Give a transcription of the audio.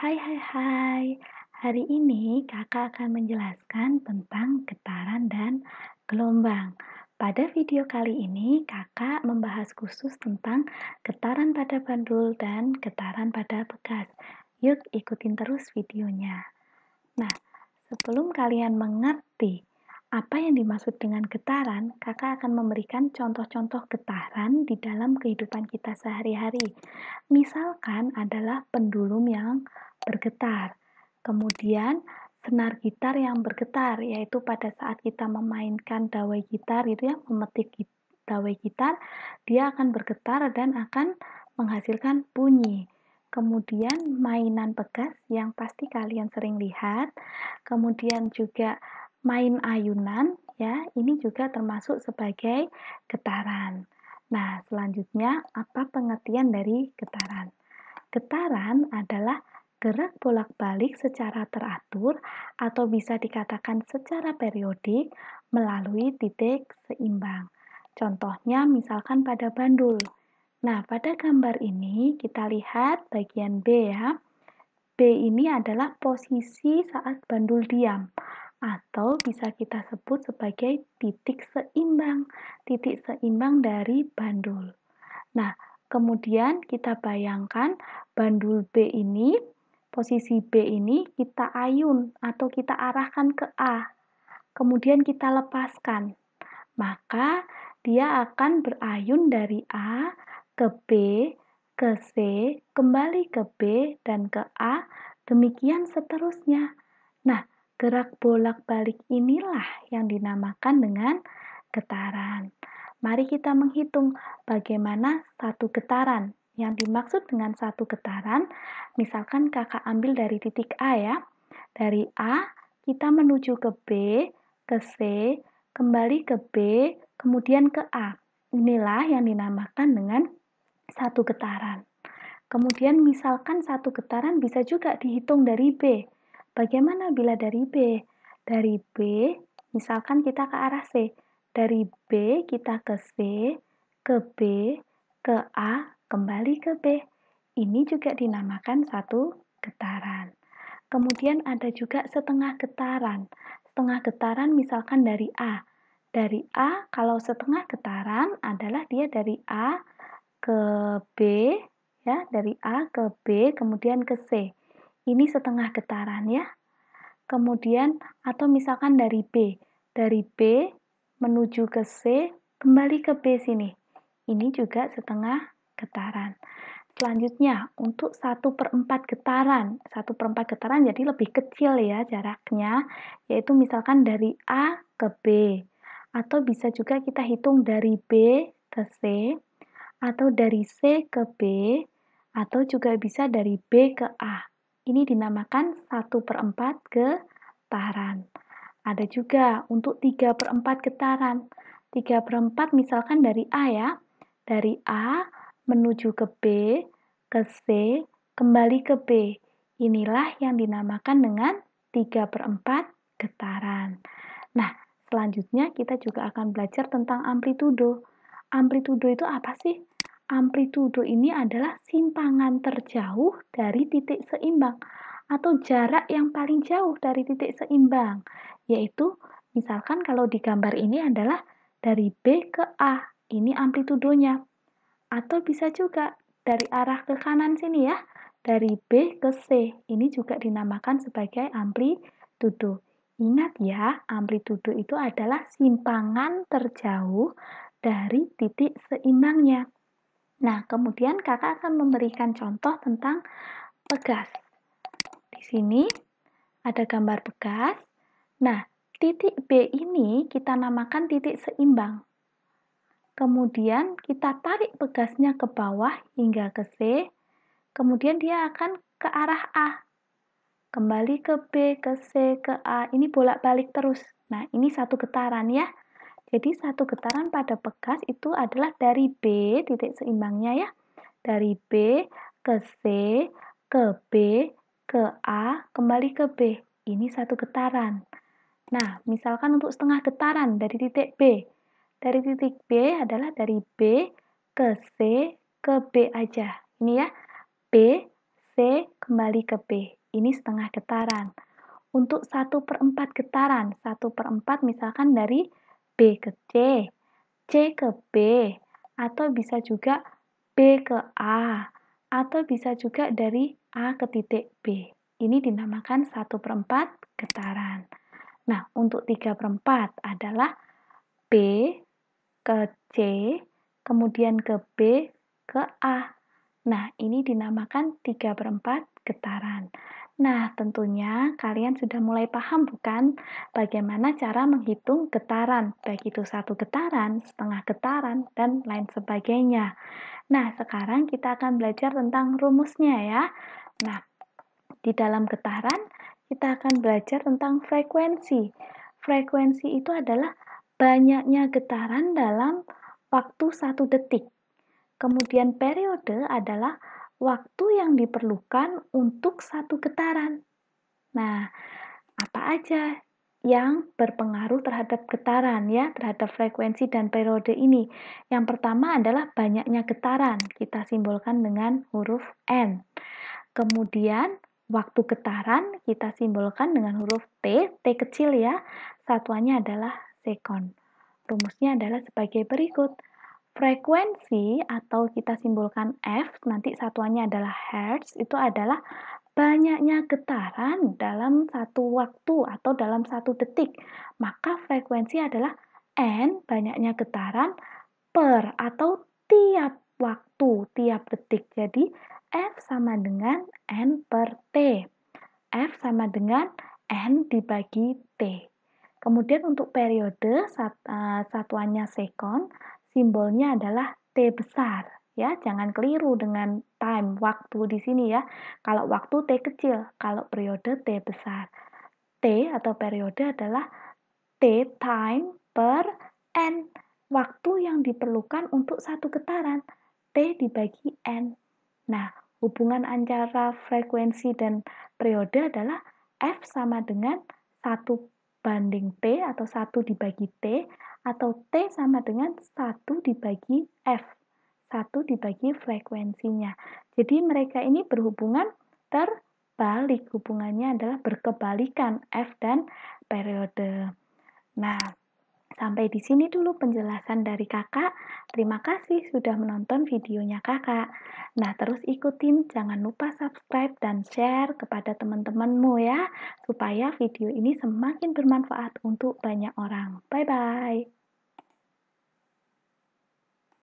Hai. Hari ini kakak akan menjelaskan tentang getaran dan gelombang. Pada video kali ini kakak membahas khusus tentang getaran pada bandul dan getaran pada bekas. Yuk ikutin terus videonya. Nah, sebelum kalian mengerti apa yang dimaksud dengan getaran, kakak akan memberikan contoh-contoh getaran di dalam kehidupan kita sehari-hari. Misalkan adalah pendulum yang bergetar, kemudian senar gitar yang bergetar, yaitu pada saat kita memainkan dawai gitar itu ya, memetik dawai gitar, dia akan bergetar dan akan menghasilkan bunyi. Kemudian mainan bekas yang pasti kalian sering lihat, kemudian juga main ayunan ya, ini juga termasuk sebagai getaran. Nah, selanjutnya apa pengertian dari getaran? Getaran adalah gerak bolak-balik secara teratur atau bisa dikatakan secara periodik melalui titik seimbang. Contohnya misalkan pada bandul. Nah, pada gambar ini kita lihat bagian B ya. B ini adalah posisi saat bandul diam atau bisa kita sebut sebagai titik seimbang dari bandul. Nah, kemudian kita bayangkan bandul B ini, posisi B ini kita ayun atau kita arahkan ke A, kemudian kita lepaskan. Maka dia akan berayun dari A ke B, ke C, kembali ke B, dan ke A, demikian seterusnya. Nah, gerak bolak-balik inilah yang dinamakan dengan getaran. Mari kita menghitung bagaimana satu getaran. Yang dimaksud dengan satu getaran, misalkan kakak ambil dari titik A ya. Dari A, kita menuju ke B, ke C, kembali ke B, kemudian ke A. Inilah yang dinamakan dengan satu getaran. Kemudian misalkan satu getaran bisa juga dihitung dari B. Bagaimana bila dari B? Dari B, misalkan kita ke arah C. Dari B kita ke C, ke B, ke A, kembali ke B. Ini juga dinamakan satu getaran. Kemudian ada juga setengah getaran. Setengah getaran misalkan dari A. Dari A, kalau setengah getaran adalah dia dari A ke B, ya, dari A ke B, kemudian ke C. Ini setengah getaran ya. Kemudian, atau misalkan dari B. Dari B menuju ke C, kembali ke B sini. Ini juga setengah getaran. Selanjutnya, untuk 1/4 getaran. 1/4 getaran jadi lebih kecil ya jaraknya, yaitu misalkan dari A ke B. Atau bisa juga kita hitung dari B ke C, atau dari C ke B, atau juga bisa dari B ke A. Ini dinamakan 1/4 getaran. Ada juga untuk 3/4 getaran. 3/4 misalkan dari A ya. Dari A menuju ke B, ke C, kembali ke B. Inilah yang dinamakan dengan 3/4 getaran. Nah, selanjutnya kita juga akan belajar tentang amplitudo. Amplitudo itu apa sih? Amplitudo ini adalah simpangan terjauh dari titik seimbang atau jarak yang paling jauh dari titik seimbang, yaitu misalkan kalau di gambar ini adalah dari B ke A, ini amplitudonya. Atau bisa juga dari arah ke kanan sini ya, dari B ke C, ini juga dinamakan sebagai amplitudo. Ingat ya, amplitudo itu adalah simpangan terjauh dari titik seimbangnya. Nah, kemudian kakak akan memberikan contoh tentang pegas. Di sini ada gambar pegas. Nah, titik B ini kita namakan titik seimbang. Kemudian kita tarik pegasnya ke bawah hingga ke C. Kemudian dia akan ke arah A. Kembali ke B, ke C, ke A. Ini bolak-balik terus. Nah, ini satu getaran ya. Jadi satu getaran pada pegas itu adalah dari B, titik seimbangnya ya. Dari B ke C, ke B, ke A, kembali ke B. Ini satu getaran. Nah, misalkan untuk setengah getaran dari titik B. Dari titik B adalah dari B ke C, ke B aja. Ini ya, B, C, kembali ke B. Ini setengah getaran. Untuk 1/4 getaran, 1/4 misalkan dari B ke C ke B, atau bisa juga B ke A, atau bisa juga dari A ke titik B. Ini dinamakan 1/4 getaran. Nah, untuk 3/4 adalah B ke C, kemudian ke B, ke A. Nah, ini dinamakan 3/4 getaran. Nah, tentunya kalian sudah mulai paham bukan bagaimana cara menghitung getaran, baik itu 1 getaran, setengah getaran, dan lain sebagainya. Nah, sekarang kita akan belajar tentang rumusnya ya. Nah, di dalam getaran kita akan belajar tentang frekuensi. Frekuensi itu adalah banyaknya getaran dalam waktu 1 detik. Kemudian periode adalah waktu yang diperlukan untuk 1 getaran. Nah, apa aja yang berpengaruh terhadap getaran ya, terhadap frekuensi dan periode ini? Yang pertama adalah banyaknya getaran. Kita simbolkan dengan huruf N. Kemudian waktu getaran kita simbolkan dengan huruf T kecil ya. Satuannya adalah sekon. Rumusnya adalah sebagai berikut. Frekuensi atau kita simbolkan F, nanti satuannya adalah hertz, itu adalah banyaknya getaran dalam satu waktu atau dalam 1 detik. Maka frekuensi adalah N, banyaknya getaran, per atau tiap waktu, tiap detik. Jadi F sama dengan N per T. F sama dengan N dibagi T. Kemudian untuk periode satuannya sekon, simbolnya adalah T besar ya. Jangan keliru dengan time, waktu di sini ya. Kalau waktu T kecil, kalau periode T besar. T atau periode adalah T time per N. Waktu yang diperlukan untuk 1 getaran. T dibagi N. Nah, hubungan antara frekuensi dan periode adalah F sama dengan 1 banding T atau 1 dibagi T, atau T sama dengan 1 dibagi F, 1 dibagi frekuensinya. Jadi mereka ini berhubungan terbalik, hubungannya adalah berkebalikan F dan periode. Nah, sampai di sini dulu penjelasan dari kakak. Terima kasih sudah menonton videonya kakak. Nah, terus ikutin, jangan lupa subscribe dan share kepada teman-temanmu ya, supaya video ini semakin bermanfaat untuk banyak orang. Bye-bye.